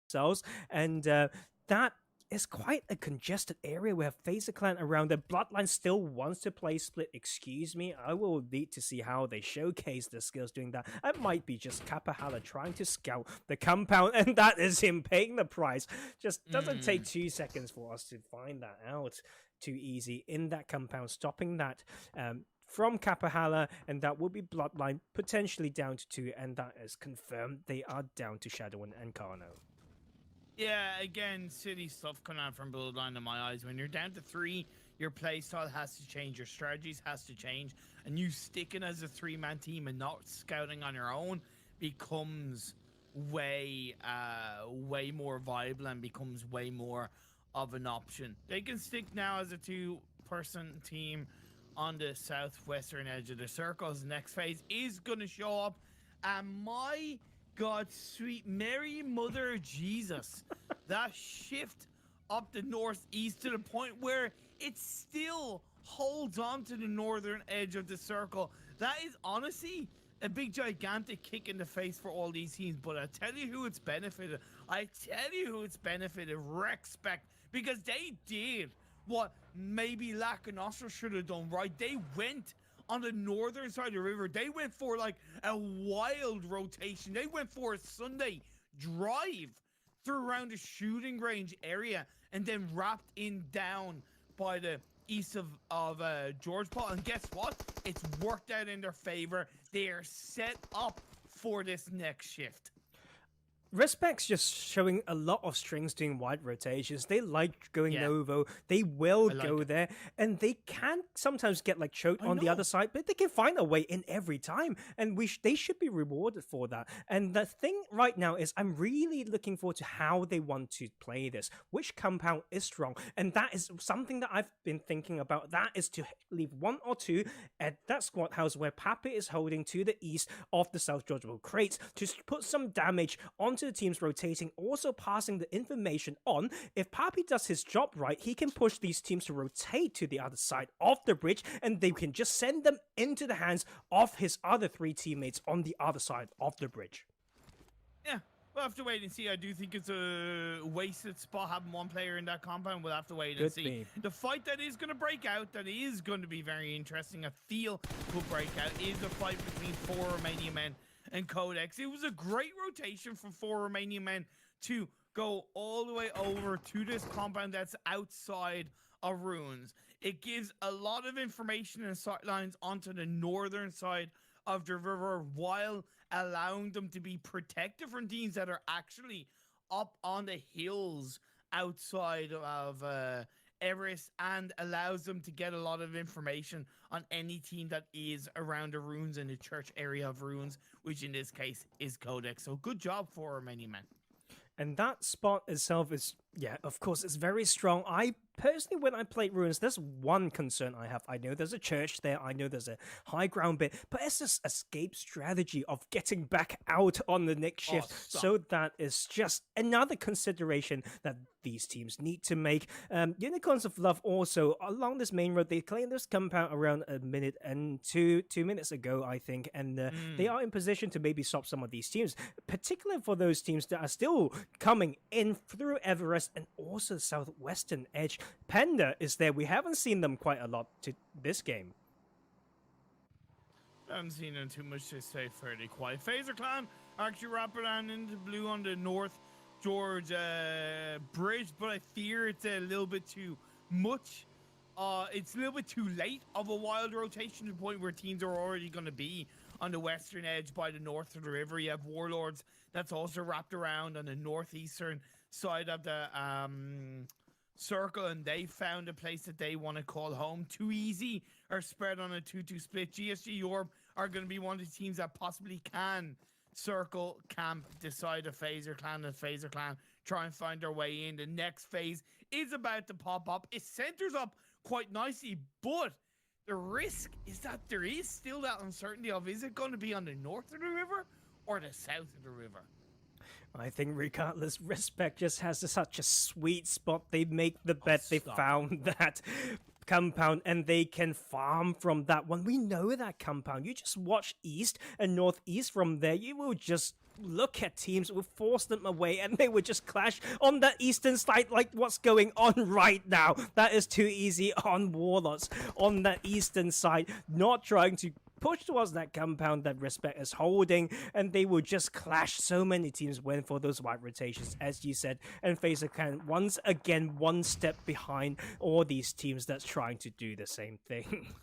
themselves, and that is quite a congested area. We have Phaser Clan around. The Bloodline still wants to play split. Excuse me, I will need to see how they showcase their skills doing that. It might be just Kapahala trying to scout the compound, and that is him paying the price. Just doesn't take 2 seconds for us to find that out too easy in that compound, stopping that from Kapahala, and that will be Bloodline potentially down to 2, and that is confirmed. They are down to Shadow and Carno. Yeah, again, silly stuff coming out from Bloodline in my eyes. When you're down to 3, your playstyle has to change, your strategies has to change, and you sticking as a 3-man team and not scouting on your own becomes way more viable and becomes way more of an option. They can stick now as a 2-person team on the southwestern edge of the circles. The next phase is going to show up, and my God, sweet Mary, Mother of Jesus, that shift up the northeast to the point where it still holds on to the northern edge of the circle. That is honestly a big, gigantic kick in the face for all these teams. But I tell you who it's benefited. Respect, because they did what maybe Lackanoster should have done, right? They went on the northern side of the river. They went for like a wild rotation. They went for a Sunday drive through around the shooting range area and then wrapped in down by the east of George Paul. And guess what? It's worked out in their favor. They are set up for this next shift. Respect's just showing a lot of strings doing wide rotations. They like going Novo. They will go there. And they can sometimes get like choked on the other side, but they can find a way in every time. And they should be rewarded for that. And the thing right now is I'm really looking forward to how they want to play this. Which compound is strong? And that is something that I've been thinking about. That is to leave 1 or 2 at that squad house where Papi is holding to the east of the South Georgia crates to put some damage onto the teams rotating, also passing the information on. If Papi does his job right, he can push these teams to rotate to the other side of the bridge, and they can just send them into the hands of his other 3 teammates on the other side of the bridge. Yeah, we'll have to wait and see. I do think it's a wasted spot having 1 player in that compound. We'll have to wait and see. The fight that is going to break out, that is going to be very interesting, I feel will break out, is the fight between 4 Romanian men and Codex. It was a great rotation from 4 Romanian men to go all the way over to this compound that's outside of ruins. It gives a lot of information and sight lines onto the northern side of the river while allowing them to be protected from teams that are actually up on the hills outside of Everest, and allows them to get a lot of information on any team that is around the ruins in the church area of ruins, which in this case is Codex. So good job for many men. And that spot itself is, yeah, of course, it's very strong. I personally, when I play Ruins, there's one concern I have. I know there's a church there. I know there's a high ground bit, but it's this escape strategy of getting back out on the next shift. So that is just another consideration that these teams need to make. Unicorns of Love also, along this main road, they claimed this compound around a minute and 2 minutes ago, I think, and they are in position to maybe stop some of these teams, particularly for those teams that are still coming in through Everest and also the southwestern edge. Panda is there. We haven't seen them quite a lot to this game. I haven't seen them too much to stay fairly quiet. Phaser Clan actually wrapping around into blue on the North George bridge, but I fear it's a little bit too much. It's a little bit too late of a wild rotation to the point where teams are already going to be on the western edge by the north of the river. You have Warlords that's also wrapped around on the northeastern side of the circle, and they found a place that they want to call home. Too Easy are spread on a 2-2 split. GSG Europe are going to be one of the teams that possibly can circle camp, decide a Phaser Clan, and Phaser Clan try and find their way in. The next phase is about to pop up. It centers up quite nicely, but the risk is that there is still that uncertainty of, is it going to be on the north of the river or the south of the river? I think regardless, Respect just has such a sweet spot. They make the bet. They found that compound and they can farm from that one. We know that compound. You just watch east and northeast from there. You will just look at teams, would force them away, and they would just clash on the eastern side like what's going on right now. That is too easy on Warlords on the eastern side, not trying to push towards that compound that Respect is holding, and they will just clash. So many teams win for those wide rotations, as you said, and FaZe Clan once again one step behind all these teams that's trying to do the same thing.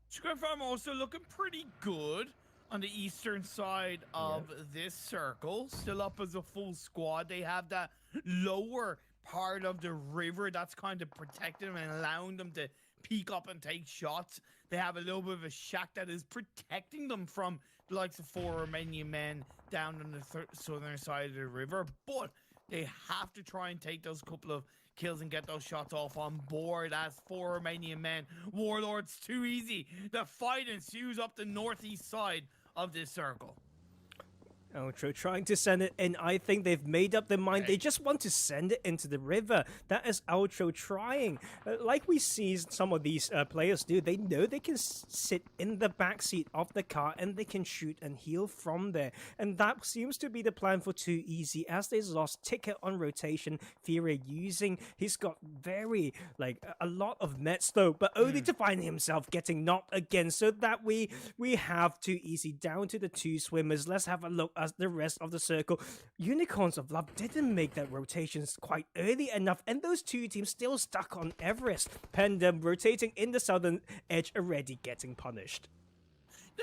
Scrum Farm also looking pretty good on the eastern side of this circle. Still up as a full squad. They have that lower part of the river that's kind of protecting them and allowing them to peek up and take shots. They have a little bit of a shack that is protecting them from the likes of 4 Romanian men down on the southern side of the river, but they have to try and take those couple of kills and get those shots off on board as 4 Romanian men. Warlords too easy. The fight ensues up the northeast side of this circle. Outro trying to send it in. I think they've made up their mind. They just want to send it into the river. That is Outro trying. Like we see some of these players do, they know they can sit in the backseat of the car and they can shoot and heal from there. And that seems to be the plan for Too Easy, as they lost Ticket on rotation. Fury using, he's got very, a lot of meds though, but only to find himself getting knocked again. So that we have Too Easy down to the 2 swimmers. Let's have a look as the rest of the circle. Unicorns of Love didn't make that rotations quite early enough, and those 2 teams still stuck on Everest. Pendam rotating in the southern edge, already getting punished.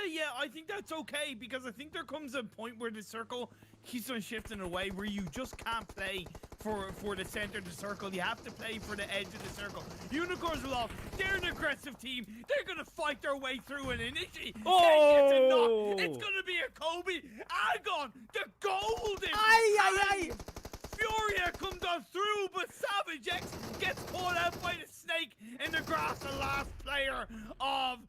Yeah, I think that's okay, because I think there comes a point where the circle keeps on shifting away, where you just can't play for the center of the circle. You have to play for the edge of the circle. Unicorns of Love, they're an aggressive team. They're going to fight their way through, and initially, they get a knock. It's going to be a Kobe. Agon, the golden. Aye. Furia comes on through, but Savage X gets pulled out by the snake in the grass. The last player of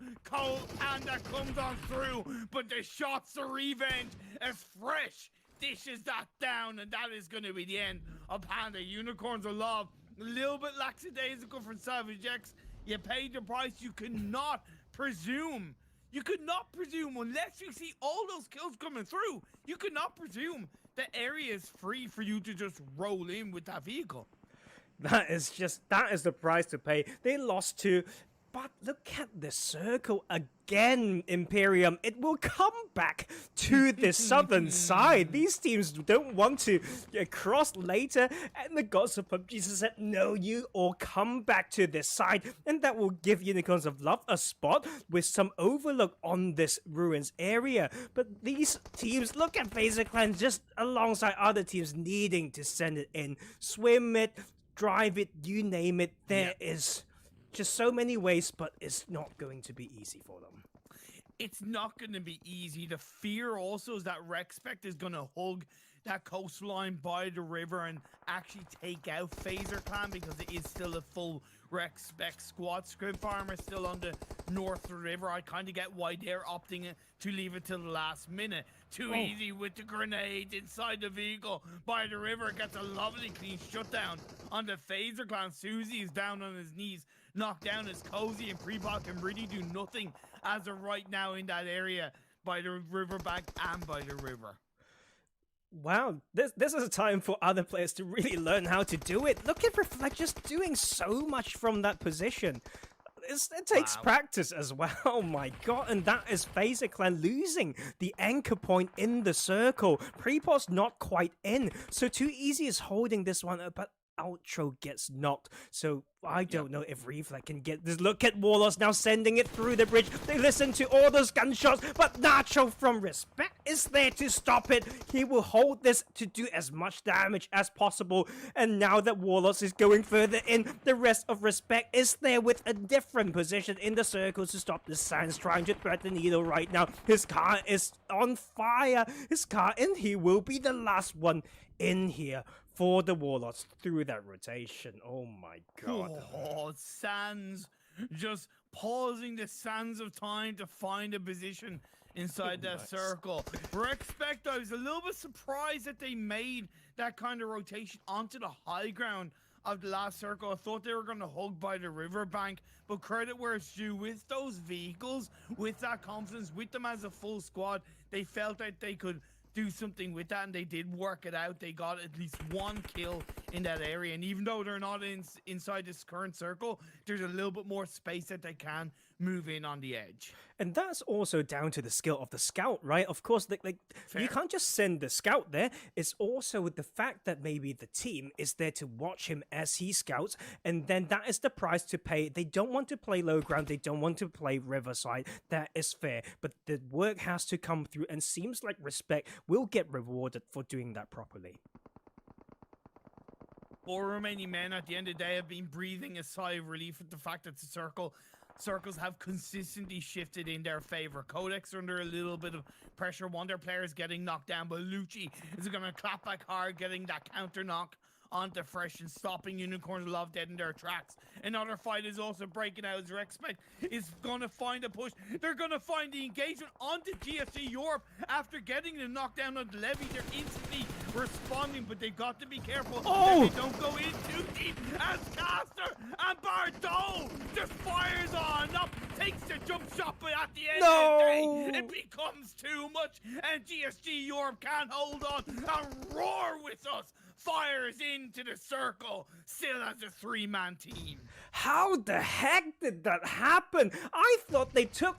Panda comes on through, but the shots of revenge as Fresh dishes that down, and that is going to be the end of Panda. Unicorns of Love, a little bit lackadaisical from Savage X. You paid the price. You could not presume. You could not presume, unless you see all those kills coming through, you could not presume the area is free for you to just roll in with that vehicle. That is the price to pay. They lost to, but look at the circle again, Imperium. It will come back to the southern side. These teams don't want to cross later, and the gods of PUBG said, no, you all come back to this side, and that will give Unicorns of Love a spot with some overlook on this ruins area. But these teams, look at FaZe Clan just alongside other teams needing to send it in. Swim it, drive it, you name it. There is just so many ways, but it's not going to be easy for them. It's not going to be easy. The fear also is that Rexpect is going to hug that coastline by the river and actually take out FaZe Clan, because it is still a full Rexpect squad. Scrim Farmer still on the north river. I kind of get why they're opting to leave it till the last minute. Too easy with the grenade inside the vehicle by the river. Gets a lovely clean shutdown on the FaZe Clan. Susie is down on his knees, knocked down as Cozy, and Prebot can really do nothing as of right now in that area by the riverbank and by the river. Wow, this is a time for other players to really learn how to do it. Look at Reflect just doing so much from that position. It takes practice as well. Oh my god, and that is FaZe Clan losing the anchor point in the circle. Prepot's not quite in, so Too Easy is holding this one, but Outro gets knocked. So I don't know if Reflect can get this. Look at Warlords now sending it through the bridge. They listen to all those gunshots, but Nacho from Respect is there to stop it. He will hold this to do as much damage as possible. And now that Warlords is going further in, the rest of Respect is there with a different position in the circle to stop the Sands trying to threaten Needle right now. His car is on fire. His car, and he will be the last one in here for the Warlords through that rotation. Oh my god. Oh, Sands just pausing the sands of time to find a position inside that circle. Respect, I was a little bit surprised that they made that kind of rotation onto the high ground of the last circle. I thought they were going to hug by the riverbank, but credit where it's due. With those vehicles, with that confidence, with them as a full squad, they felt that they could do something with that, and they did work it out. They got at least one kill in that area, and even though they're not inside this current circle, there's a little bit more space that they can move in on the edge. And that's also down to the skill of the scout, right? Of course, you can't just send the scout there. It's also with the fact that maybe the team is there to watch him as he scouts, and then that is the price to pay. They don't want to play low ground. They don't want to play riverside. That is fair, but the work has to come through, and seems like Respect will get rewarded for doing that properly. 4 remaining men at the end of the day have been breathing a sigh of relief at the fact that the circles have consistently shifted in their favor. Codex are under a little bit of pressure. One of their players getting knocked down, but Lucci is going to clap back hard, getting that counter knock onto Fresh and stopping Unicorns Love dead in their tracks. Another fight is also breaking out as Respect is going to find a push. They're going to find the engagement onto GSC Europe after getting the knockdown on the Levy. They're instantly responding, but they've got to be careful that they don't go in too deep as Caster and Bardot just fires on up, takes the jump shot, but at the end of the day, it becomes too much, and GSG Europe can't hold on and roar with us. Fires into the circle, still as a 3-man team. How the heck did that happen? I thought they took